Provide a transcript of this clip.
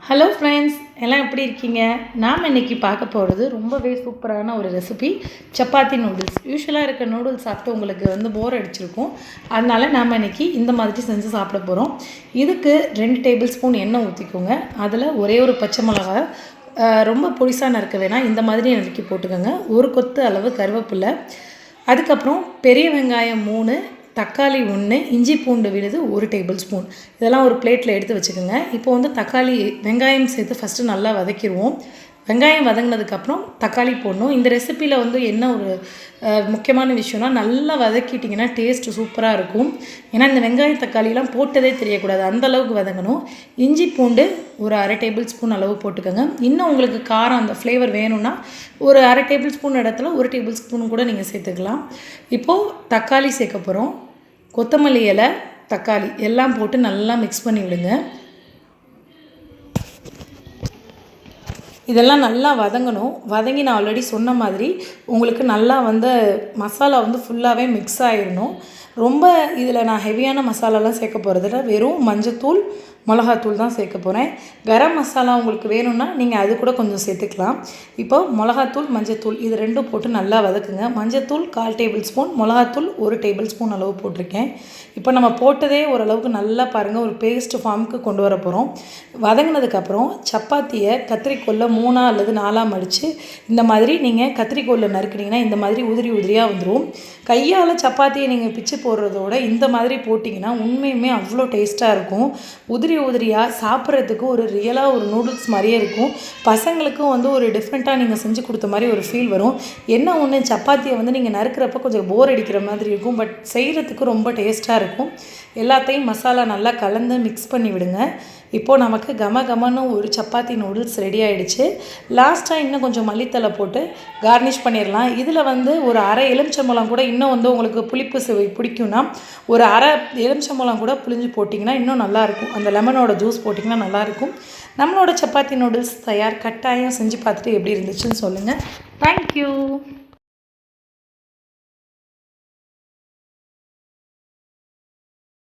Hello friends, எல்லாம் எப்படி இருக்கீங்க? நாம் இன்றைக்கி பார்க்க போகிறது ரொம்பவே சூப்பரான ஒரு ரெசிபி, சப்பாத்தி நூடுல்ஸ். யூஸ்வலாக இருக்க நூடுல்ஸ் சாப்பிட்டு உங்களுக்கு போர் அடிச்சிருக்கும். அதனால் நாம் இன்றைக்கி இந்த மாதிரி செஞ்சு சாப்பிட போகிறோம். இதுக்கு 2 டேபிள் ஸ்பூன் எண்ணெய் ஊற்றிக்கோங்க. அதில் ஒரே ஒரு பச்சை மிளகா, ரொம்ப பொடிசாக நறுக்க வேணாம், இந்த மாதிரி நறுக்கி போட்டுக்கோங்க. ஒரு கொத்து அளவு கருவேப்பிலை, அதுக்கப்புறம் பெரிய வெங்காயம் 3, தக்காளி 1, இஞ்சி பூண்டு விழுது 1 டேபிள் ஸ்பூன். இதெல்லாம் ஒரு பிளேட்டில் எடுத்து வச்சுக்கோங்க. இப்போ தக்காளி வெங்காயம் சேர்த்து ஃபஸ்ட்டு நல்லா வதக்கிடுவோம். வெங்காயம் வதங்கினதுக்கப்புறம் தக்காளி போடணும். இந்த ரெசிப்பியில் என்ன ஒரு முக்கியமான விஷயம்னா, நல்லா வதக்கிட்டிங்கன்னா டேஸ்ட்டு சூப்பராக இருக்கும். ஏன்னா இந்த வெங்காயம் தக்காளிலாம் போட்டதே தெரியக்கூடாது, அந்தளவுக்கு வதங்கணும். இஞ்சி பூண்டு ஒரு 1/2 டேபிள் ஸ்பூன் அளவு போட்டுக்கோங்க. இன்னும் உங்களுக்கு காரம் அந்த ஃப்ளேவர் வேணும்னா ஒரு 1/2 டேபிள் ஸ்பூன் இடத்துல 1 டேபிள் ஸ்பூன் கூட நீங்கள் சேர்த்துக்கலாம். இப்போது தக்காளி சேர்க்க போகிறோம். கொத்தமல்லி இலை, தக்காளி எல்லாம் போட்டு நல்லா மிக்ஸ் பண்ணி விடுங்க. இதெல்லாம் நல்லா வதங்கணும். வதங்கி நான் ஆல்ரெடி சொன்ன மாதிரி உங்களுக்கு நல்லா மசாலா ஃபுல்லாகவே மிக்ஸ் ஆகிடணும். ரொம்ப இதில் நான் ஹெவியான மசாலாலாம் சேர்க்க போகிறதில்ல, வெறும் மஞ்சத்தூள், மிளகாத்தூள் தான் சேர்க்க போகிறேன். கரம் மசாலா உங்களுக்கு வேணும்னா நீங்கள் அது கூட கொஞ்சம் சேர்த்துக்கலாம். இப்போ மிளகாத்தூள், மஞ்சத்தூள் இது 2 போட்டு நல்லா வதக்குங்க. மஞ்சத்தூள் 1/4 டேபிள் ஸ்பூன், மிளகாத்தூள் 1 டேபிள் ஸ்பூன் அளவு போட்டிருக்கேன். இப்போ நம்ம போட்டதே ஓரளவுக்கு நல்லா பாருங்கள், ஒரு பேஸ்ட் ஃபார்முக்கு கொண்டு வர போகிறோம். வதங்கினதுக்கப்புறம் சப்பாத்தியை கத்திரிக்கோலில் 3 அல்லது 4 மடித்து இந்த மாதிரி நீங்கள் கத்திரிக்கோலில் நறுக்கினீங்கன்னா இந்த மாதிரி உதிரி உதிரியாக வந்துடும். கையால் சப்பாத்தியை நீங்கள் பிச்சு போடுறதோட இந்த மாதிரி போட்டிங்கன்னா உண்மையுமே அவ்வளோ டேஸ்ட்டாக இருக்கும். உதிரியாக சாப்பிட்றதுக்கு ஒரு ரியலாக ஒரு நூடுல்ஸ் மாதிரியே இருக்கும். பசங்களுக்கும் ஒரு டிஃப்ரெண்ட்டாக நீங்கள் செஞ்சு கொடுத்த மாதிரி ஒரு ஃபீல் வரும். என்ன ஒன்று, சப்பாத்தியை நீங்கள் நறுக்கிறப்ப கொஞ்சம் போர் அடிக்கிற மாதிரி இருக்கும், பட் செய்கிறதுக்கு ரொம்ப டேஸ்ட்டாக இருக்கும். எல்லாத்தையும் மசாலா நல்லா கலந்து மிக்ஸ் பண்ணி விடுங்க. இப்போது நமக்கு கமன்னு ஒரு சப்பாத்தி நூடுல்ஸ் ரெடி ஆகிடுச்சு. லாஸ்ட்டாக இன்னும் கொஞ்சம் மல்லித்தலை போட்டு கார்னிஷ் பண்ணிடலாம். இதில் ஒரு 1/2 எலுமிச்சம்பழம் கூட, இன்னும் உங்களுக்கு புளிப்பு சுவை பிடிக்கும்னா ஒரு 1/2 எலுமிச்சம்பழம் கூட புளிஞ்சு போட்டிங்கன்னா இன்னும் நல்லாயிருக்கும். அந்த லெமனோட ஜூஸ் போட்டிங்கன்னா நல்லாயிருக்கும். நம்மளோட சப்பாத்தி நூடுல்ஸ் தயார். கட்டாயம் செஞ்சு பார்த்துட்டு எப்படி இருந்துச்சுன்னு சொல்லுங்கள். தேங்க்யூ.